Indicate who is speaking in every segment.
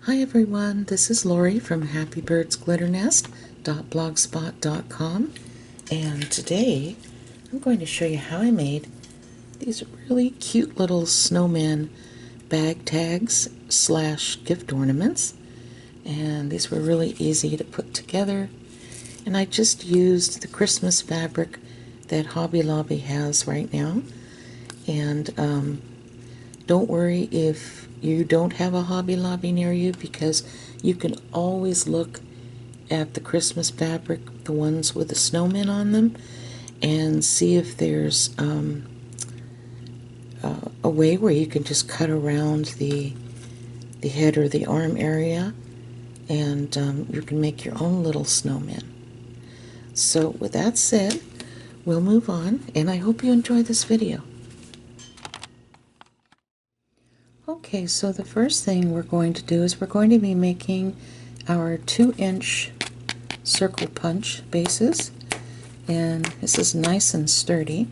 Speaker 1: Hi everyone, this is Lori from happybirdsglitternest.blogspot.com, and today I'm going to show you how I made these really cute little snowman bag tags slash gift ornaments. And these were really easy to put together, and I just used the Christmas fabric that Hobby Lobby has right now. And don't worry if you don't have a Hobby Lobby near you, because you can always look at the Christmas fabric, the ones with the snowmen on them, and see if there's a way where you can just cut around the head or the arm area, and you can make your own little snowmen. So with that said, we'll move on, and I hope you enjoy this video. Okay, so the first thing we're going to do is we're going to be making our 2-inch circle punch bases, and this is nice and sturdy.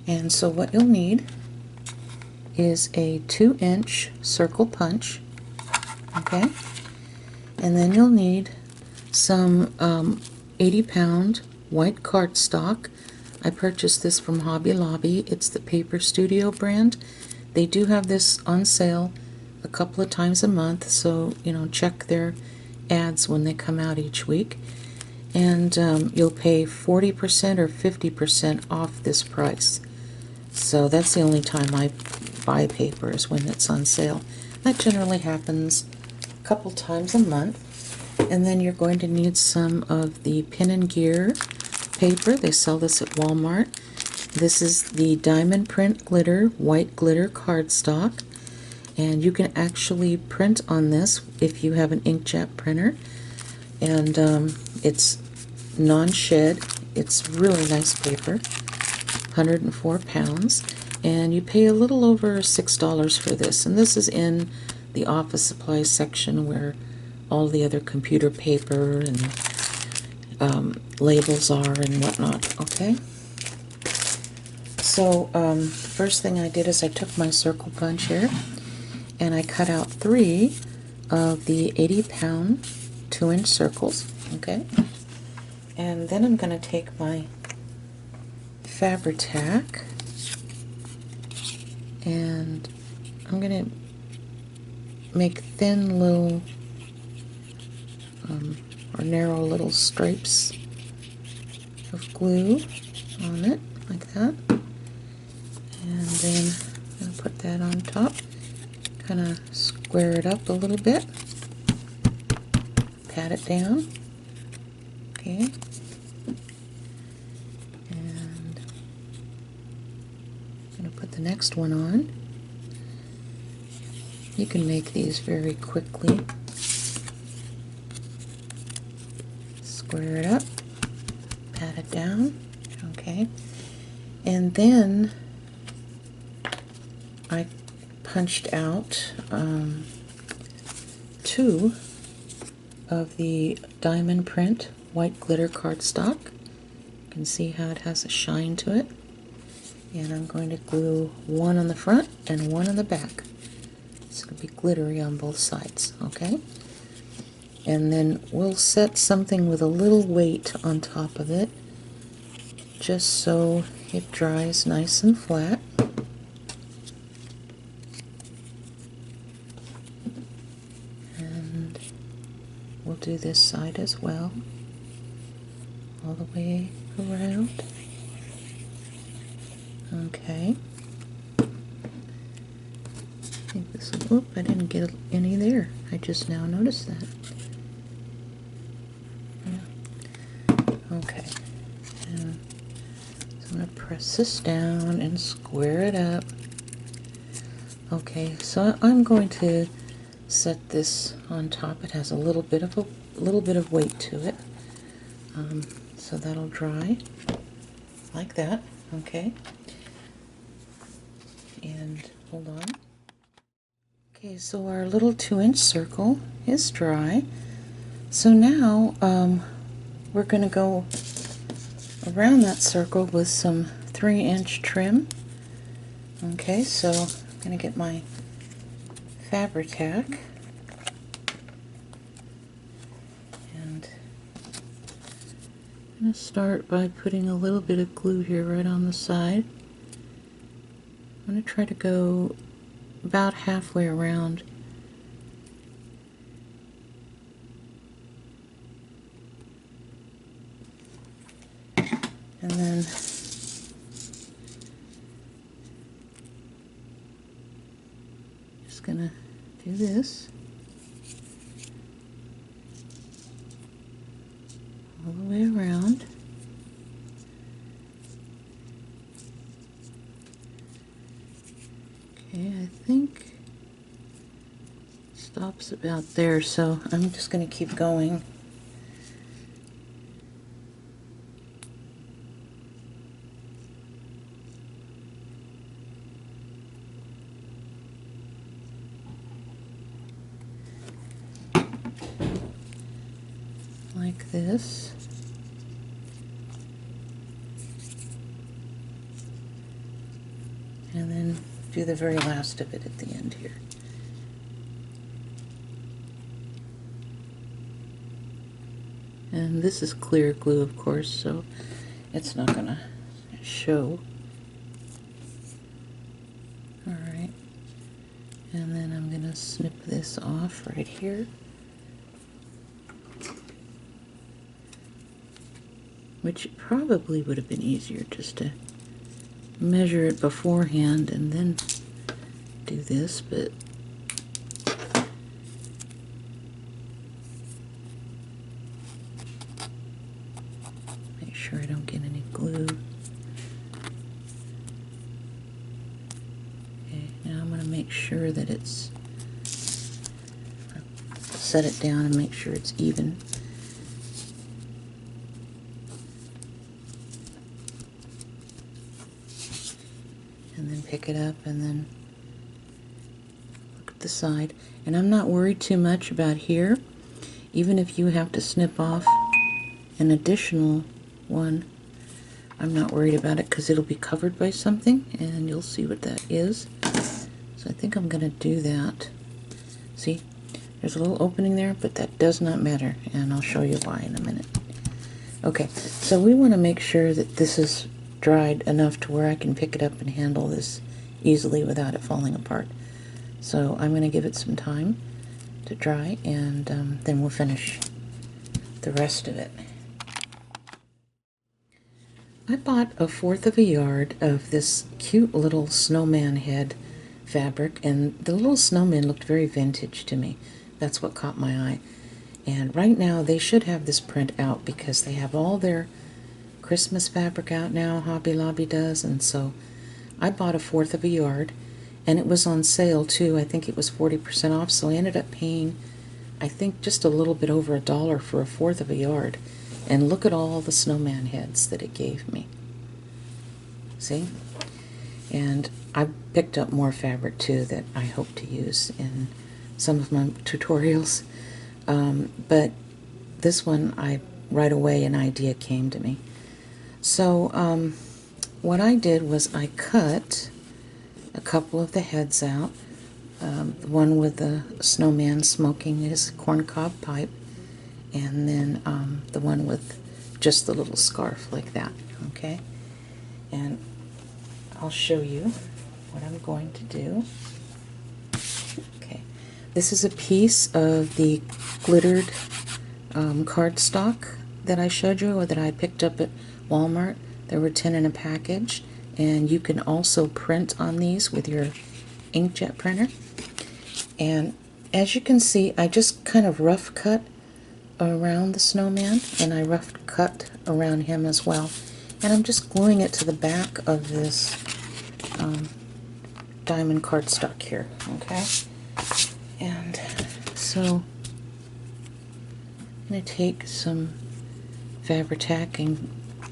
Speaker 1: And so what you'll need is a 2-inch circle punch, okay, and then you'll need some 80-pound white cardstock. I purchased this from Hobby Lobby. It's the Paper Studio brand. They do have this on sale a couple of times a month, so check their ads when they come out each week, and you'll pay 40% or 50% off this price. So that's the only time I buy paper, is when it's on sale. That generally happens a couple times a month. And then you're going to need some of the Pin and Gear paper. They sell this at Walmart. This is the diamond print glitter, white glitter cardstock, and you can actually print on this if you have an inkjet printer, and it's non-shed. It's really nice paper, 104 pounds, and you pay a little over $6 for this, and this is in the office supplies section where all the other computer paper and labels are and whatnot, okay? So first thing I did is I took my circle punch here and I cut out 3 of the 80-pound 2-inch circles, okay? And then I'm going to take my Fabri-Tac and I'm going to make thin little or narrow little stripes of glue on it, like that. And then I'm going to put that on top, kind of square it up a little bit, pat it down, okay, and I'm going to put the next one on. You can make these very quickly. Square it up, pat it down, okay, and then I punched out 2 of the diamond print white glitter cardstock. You can see how it has a shine to it, and I'm going to glue 1 on the front and 1 on the back. It's going to be glittery on both sides, okay? And then we'll set something with a little weight on top of it, just so it dries nice and flat. And we'll do this side as well, all the way around. Okay. I think this will, oop, I didn't get any there. I just now noticed that. Okay, and so I'm going to press this down and square it up. Okay, so I'm going to set this on top. It has a little bit of weight to it, so that'll dry like that. Okay, and hold on. Okay, so our little 2-inch circle is dry. So now we're going to go around that circle with some 3-inch trim. Okay, so I'm going to get my Fabri-Tac I'm going to start by putting a little bit of glue here right on the side. I'm going to try to go about halfway around. And then just going to do this all the way around. Okay, I think it stops about there, so I'm just going to keep going. Like this. And then do the very last of it at the end here. And this is clear glue, of course, so it's not going to show. Alright. And then I'm going to snip this off right here. Which probably would have been easier just to measure it beforehand and then do this, but make sure I don't get any glue. Okay, now I'm going to make sure that it's, set it down and make sure it's even. And then pick it up and then look at the side. And I'm not worried too much about here. Even if you have to snip off an additional one, I'm not worried about it because it'll be covered by something and you'll see what that is. So I think I'm going to do that. See, there's a little opening there, but that does not matter, and I'll show you why in a minute. Okay, so we want to make sure that this is dried enough to where I can pick it up and handle this easily without it falling apart. So I'm going to give it some time to dry, and then we'll finish the rest of it. I bought 1/4 of a yard of this cute little snowman head fabric, and the little snowmen looked very vintage to me. That's what caught my eye. And right now they should have this print out because they have all their Christmas fabric out now, Hobby Lobby does, and so I bought 1/4 of a yard, and it was on sale too. I think it was 40% off, so I ended up paying, I think, just a little bit over $1 for 1/4 of a yard. And look at all the snowman heads that it gave me. See? And I picked up more fabric too that I hope to use in some of my tutorials. But this one, right away an idea came to me. So what I did was I cut a couple of the heads out. The one with the snowman smoking his corncob pipe, and then the one with just the little scarf like that, okay? And I'll show you what I'm going to do. Okay, this is a piece of the glittered cardstock that I showed you, or that I picked up at Walmart. There were 10 in a package, and you can also print on these with your inkjet printer. And as you can see, I just kind of rough cut around the snowman, and I rough cut around him as well. And I'm just gluing it to the back of this diamond cardstock here, okay? And so I'm going to take some Fabri-Tac and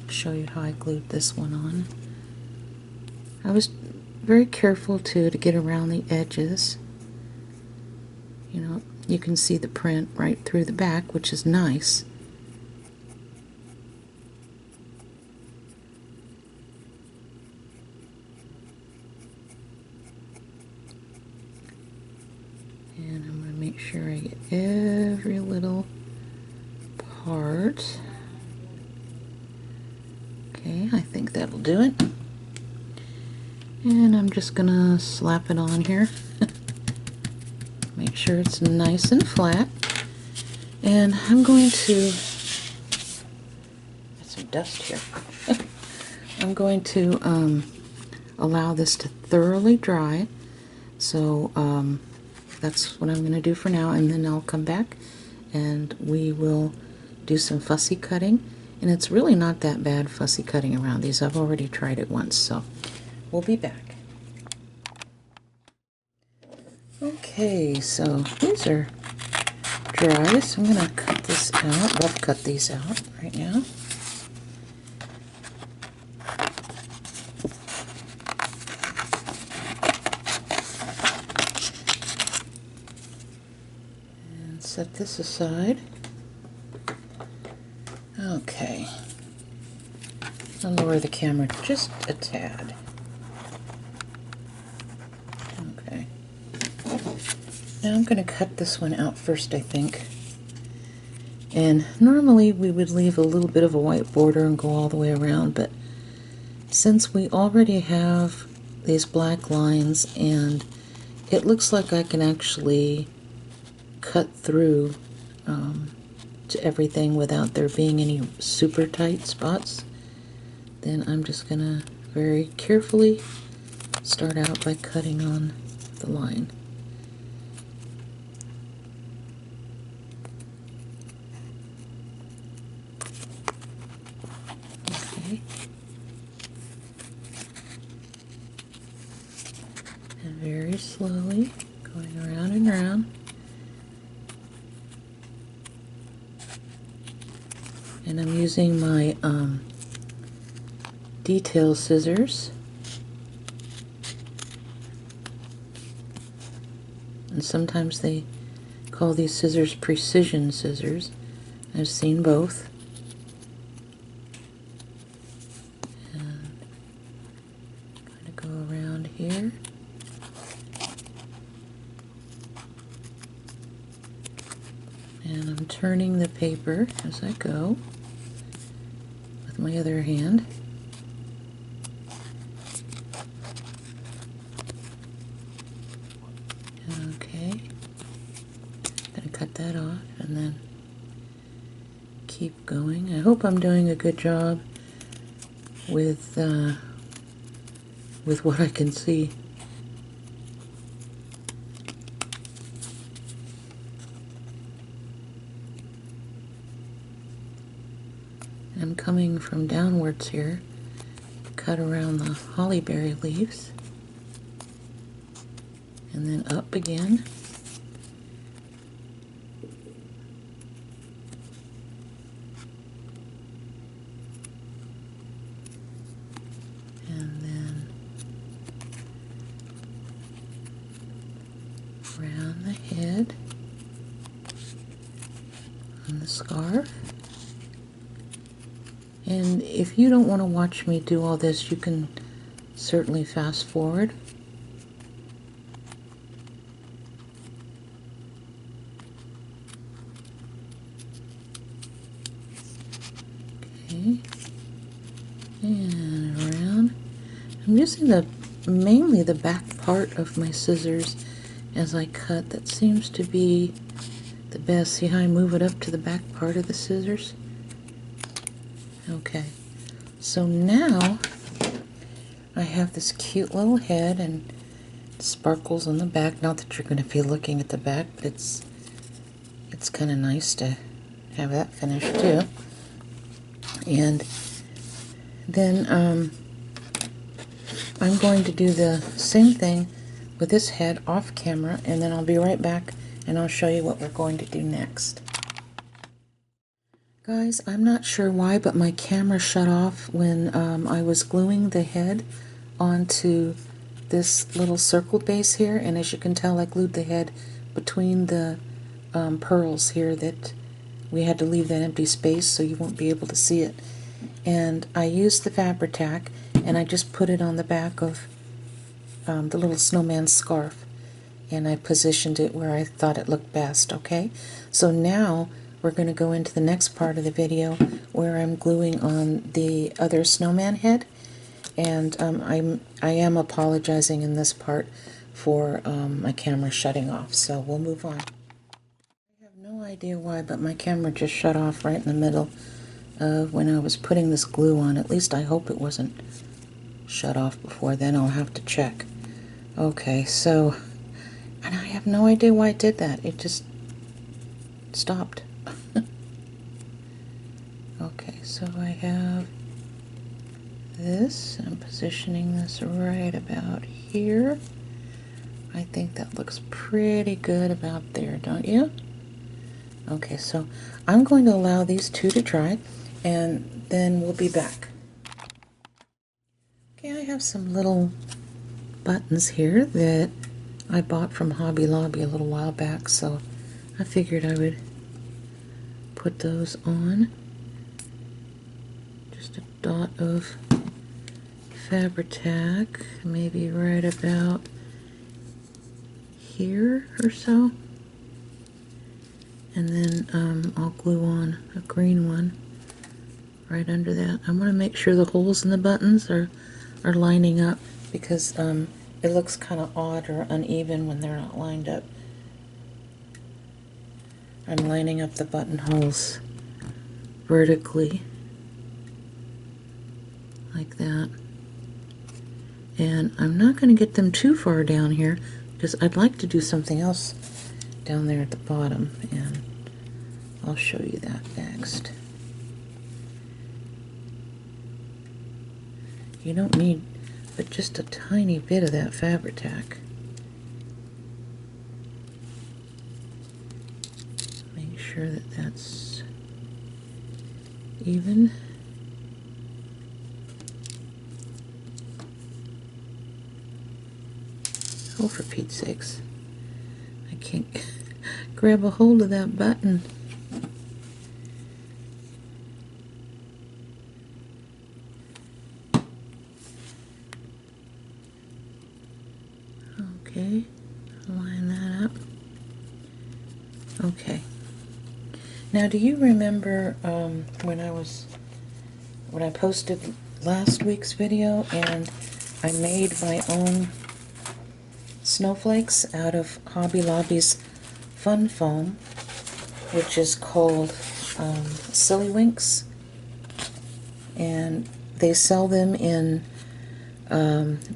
Speaker 1: show you how I glued this one on. I was very careful too to get around the edges. You know, you can see the print right through the back, which is nice. And I'm going to make sure I get every little part. think that'll do it. And I'm just gonna slap it on here. Make sure it's nice and flat. And I'm going to, got some dust here. I'm going to allow this to thoroughly dry. So that's what I'm going to do for now, and then I'll come back and we will do some fussy cutting. And it's really not that bad fussy cutting around these. I've already tried it once, so we'll be back. Okay, so these are dry, so I'm going to cut this out, rough cut these out right now. And set this aside. Okay. I'll lower the camera just a tad. Okay. Now I'm going to cut this one out first, I think. And normally we would leave a little bit of a white border and go all the way around, but since we already have these black lines and it looks like I can actually cut through to everything without there being any super tight spots, then I'm just gonna very carefully start out by cutting on the line. Okay. And very slowly going around and around. And I'm using my detail scissors. And sometimes they call these scissors precision scissors. I've seen both. And kind of go around here. And I'm turning the paper as I go with my other hand. Okay, gonna cut that off and then keep going. I hope I'm doing a good job with what I can see. I'm coming from downwards here, cut around the hollyberry leaves, and then up again. And then around the head on the scarf. And if you don't want to watch me do all this, you can certainly fast forward. Okay, and around. I'm using mainly the back part of my scissors as I cut. That seems to be the best. See how I move it up to the back part of the scissors? Okay, so now I have this cute little head and sparkles on the back. Not that you're going to be looking at the back, but it's kind of nice to have that finished too. And then I'm going to do the same thing with this head off camera, and then I'll be right back and I'll show you what we're going to do next. Guys, I'm not sure why, but my camera shut off when I was gluing the head onto this little circle base here, and as you can tell, I glued the head between the pearls here that we had to leave that empty space so you won't be able to see it. And I used the Fabri-Tac and I just put it on the back of the little snowman scarf, and I positioned it where I thought it looked best. Okay, so now we're going to go into the next part of the video where I'm gluing on the other snowman head, And I am apologizing in this part for my camera shutting off, so we'll move on. I have no idea why, but my camera just shut off right in the middle of when I was putting this glue on. At least I hope it wasn't shut off before then. I'll have to check. Okay, so, and I have no idea why it did that. It just stopped. Okay, so I have this. I'm positioning this right about here. I think that looks pretty good about there, don't you? Okay, so I'm going to allow these two to dry, and then we'll be back. Okay, I have some little buttons here that I bought from Hobby Lobby a little while back, so I figured I would put those on. Just a dot of Fabri-Tac, maybe right about here or so. And then I'll glue on a green one right under that. I want to make sure the holes in the buttons are lining up, because it looks kind of odd or uneven when they're not lined up. I'm lining up the buttonholes vertically like that. And I'm not going to get them too far down here, because I'd like to do something else down there at the bottom, and I'll show you that next. You don't need but just a tiny bit of that Fabri-Tac. Make sure that that's even. Oh, for Pete's sakes. I can't grab a hold of that button. Okay, line that up. Okay. Now, do you remember when I posted last week's video and I made my own snowflakes out of Hobby Lobby's Fun Foam, which is called Silly Winks, and they sell them in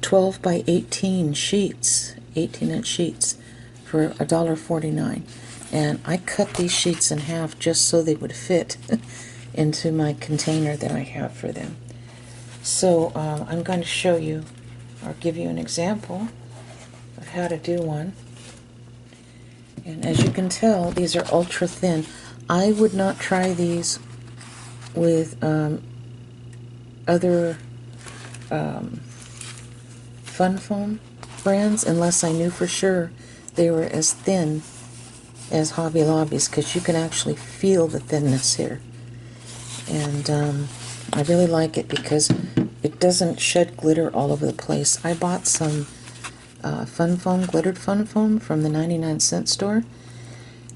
Speaker 1: 12 by 18 sheets, 18-inch sheets, for $1.49. And I cut these sheets in half just so they would fit into my container that I have for them. So I'm going to show you, or give you an example of how to do one. And as you can tell, these are ultra thin. I would not try these with other Fun Foam brands unless I knew for sure they were as thin as Hobby Lobby's, because you can actually feel the thinness here. And I really like it because it doesn't shed glitter all over the place. I bought some Fun Foam, glittered Fun Foam from the 99-cent store,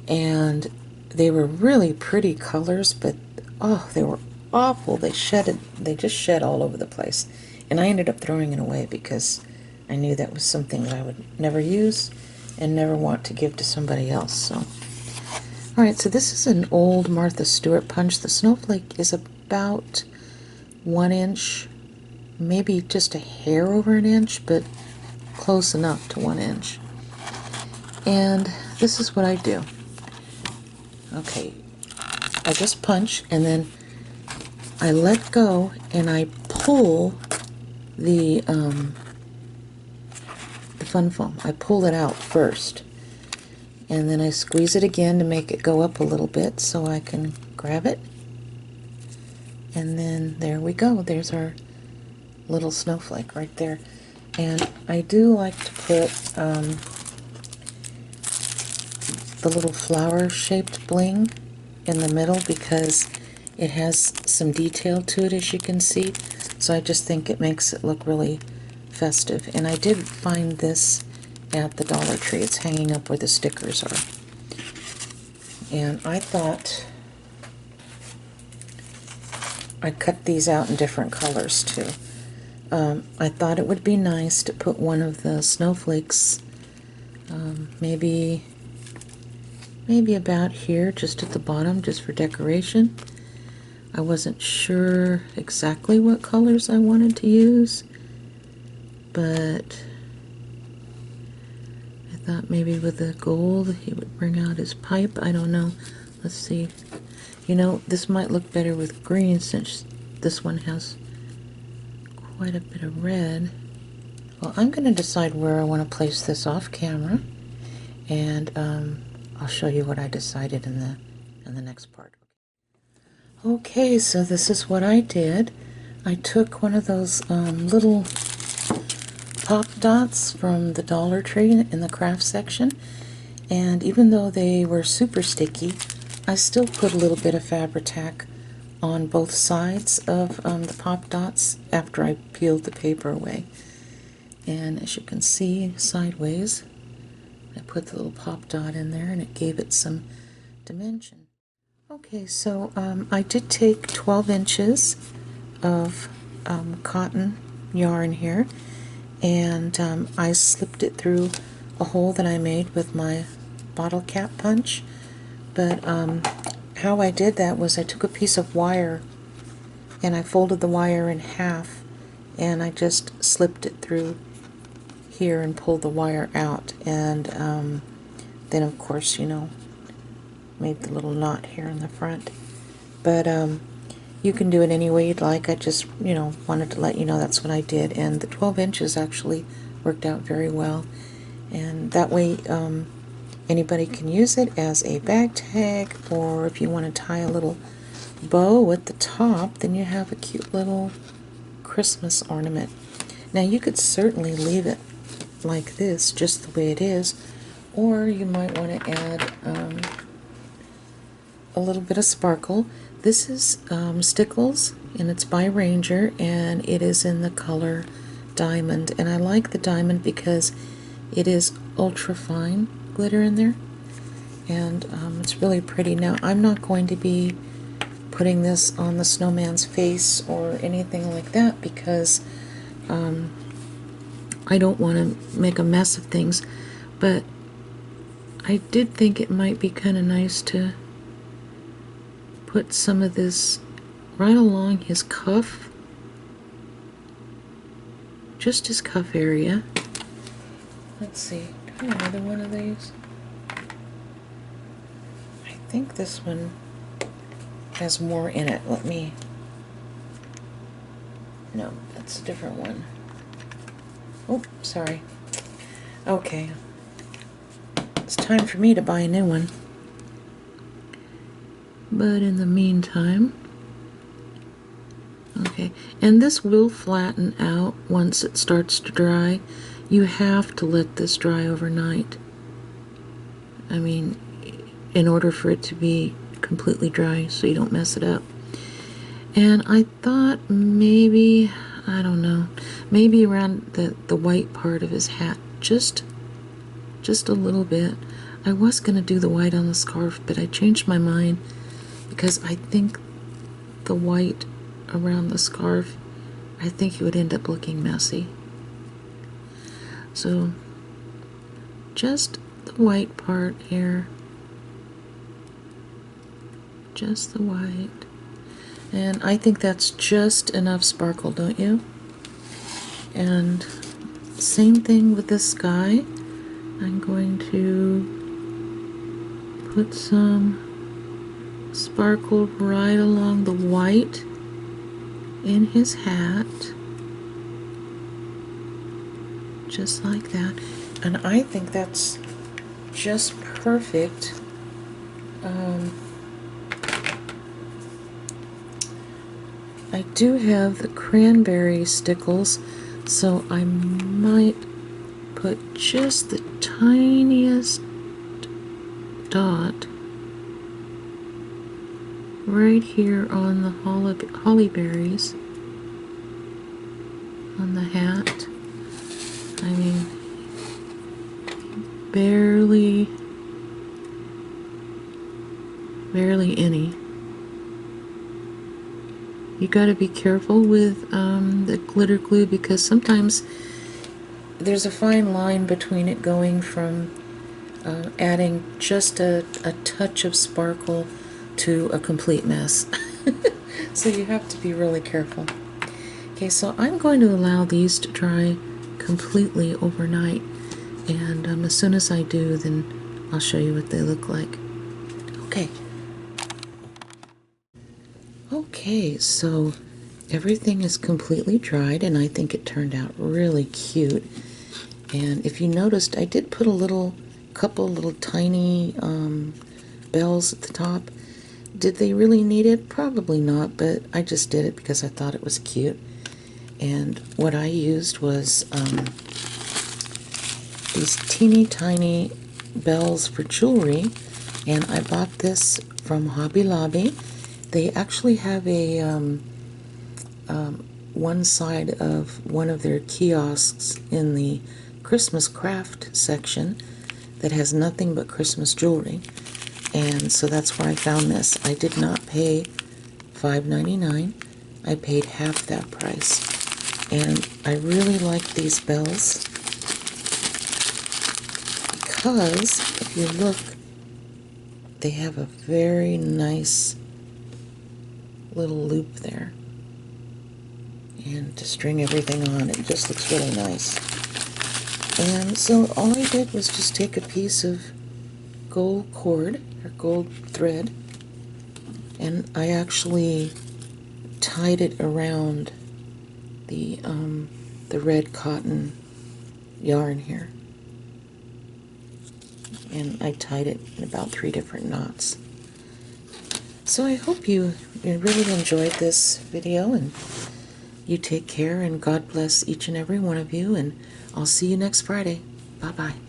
Speaker 1: and they were really pretty colors, but oh, they were awful. They just shed all over the place, and I ended up throwing it away because I knew that was something that I would never use and never want to give to somebody else. So, alright, so this is an old Martha Stewart punch. The snowflake is about 1 inch, maybe just a hair over an inch, but close enough to 1 inch. And this is what I do. Okay, I just punch, and then I let go and I pull the Fun Foam. I pull it out first, and then I squeeze it again to make it go up a little bit so I can grab it. And then there we go. There's our little snowflake right there. And I do like to put the little flower shaped bling in the middle because it has some detail to it, as you can see. So I just think it makes it look really festive. And I did find this at the Dollar Tree. It's hanging up where the stickers are. And I thought I'd cut these out in different colors too. I thought it would be nice to put one of the snowflakes, maybe about here, just at the bottom, just for decoration. I wasn't sure exactly what colors I wanted to use, but I thought maybe with the gold he would bring out his pipe. I don't know. Let's see. You know, this might look better with green since this one has quite a bit of red. Well, I'm going to decide where I want to place this off camera, and I'll show you what I decided in the next part. Okay, so this is what I did. I took one of those little pop dots from the Dollar Tree in the craft section, and even though they were super sticky, I still put a little bit of Fabri-Tac on both sides of the pop dots after I peeled the paper away. And as you can see sideways, I put the little pop dot in there and it gave it some dimension. Okay, so I did take 12 inches of cotton yarn here, and I slipped it through a hole that I made with my bottle cap punch. But how I did that was I took a piece of wire and I folded the wire in half, and I just slipped it through here and pulled the wire out, and then of course, you know, made the little knot here in the front. But you can do it any way you'd like. I just, you know, wanted to let you know that's what I did, and the 12 inches actually worked out very well, and that way anybody can use it as a bag tag, or if you want to tie a little bow at the top, then you have a cute little Christmas ornament. Now you could certainly leave it like this, just the way it is, or you might want to add a little bit of sparkle. This is Stickles, and it's by Ranger, and it is in the color Diamond, and I like the diamond because it is ultra fine glitter in there, and it's really pretty. Now I'm not going to be putting this on the snowman's face or anything like that because I don't want to make a mess of things, but I did think it might be kind of nice to put some of this right along his cuff, just his cuff area. Let's see, do I have another one of these? I think this one has more in it. Let me, no, that's a different one. Oh, sorry. Okay, it's time for me to buy a new one. But in the meantime, okay, and this will flatten out once it starts to dry. You have to let this dry overnight. I mean, in order for it to be completely dry so you don't mess it up. And I thought maybe, I don't know, maybe around the white part of his hat, just a little bit. I was going to do the white on the scarf, but I changed my mind because I think the white around the scarf, I think it would end up looking messy. So just the white part here, just the white, and I think that's just enough sparkle, don't you? And same thing with the sky. I'm going to put some sparkle right along the white in his hat, just like that, and I think that's just perfect. I do have the cranberry stickles, so I might put just the tiniest dot right here on the holly berries on the hat. I mean, barely any. You got to be careful with the glitter glue, because sometimes there's a fine line between it going from adding just a touch of sparkle to a complete mess. So you have to be really careful. Okay, so I'm going to allow these to dry completely overnight, and as soon as I do, then I'll show you what they look like. Okay. Okay, so everything is completely dried, and I think it turned out really cute. And if you noticed, I did put a couple little tiny bells at the top. Did they really need it? Probably not, but I just did it because I thought it was cute. And what I used was these teeny tiny bells for jewelry, and I bought this from Hobby Lobby. They actually have a one side of one of their kiosks in the Christmas craft section that has nothing but Christmas jewelry, and so that's where I found this. I did not pay $5.99. I paid half that price, and I really like these bells because if you look, they have a very nice little loop there, and to string everything on, it just looks really nice. And so all I did was just take a piece of gold cord or gold thread, and I actually tied it around the red cotton yarn here, and I tied it in about 3 different knots. So I hope you really enjoyed this video, and you take care, and God bless each and every one of you, and I'll see you next Friday. Bye-bye.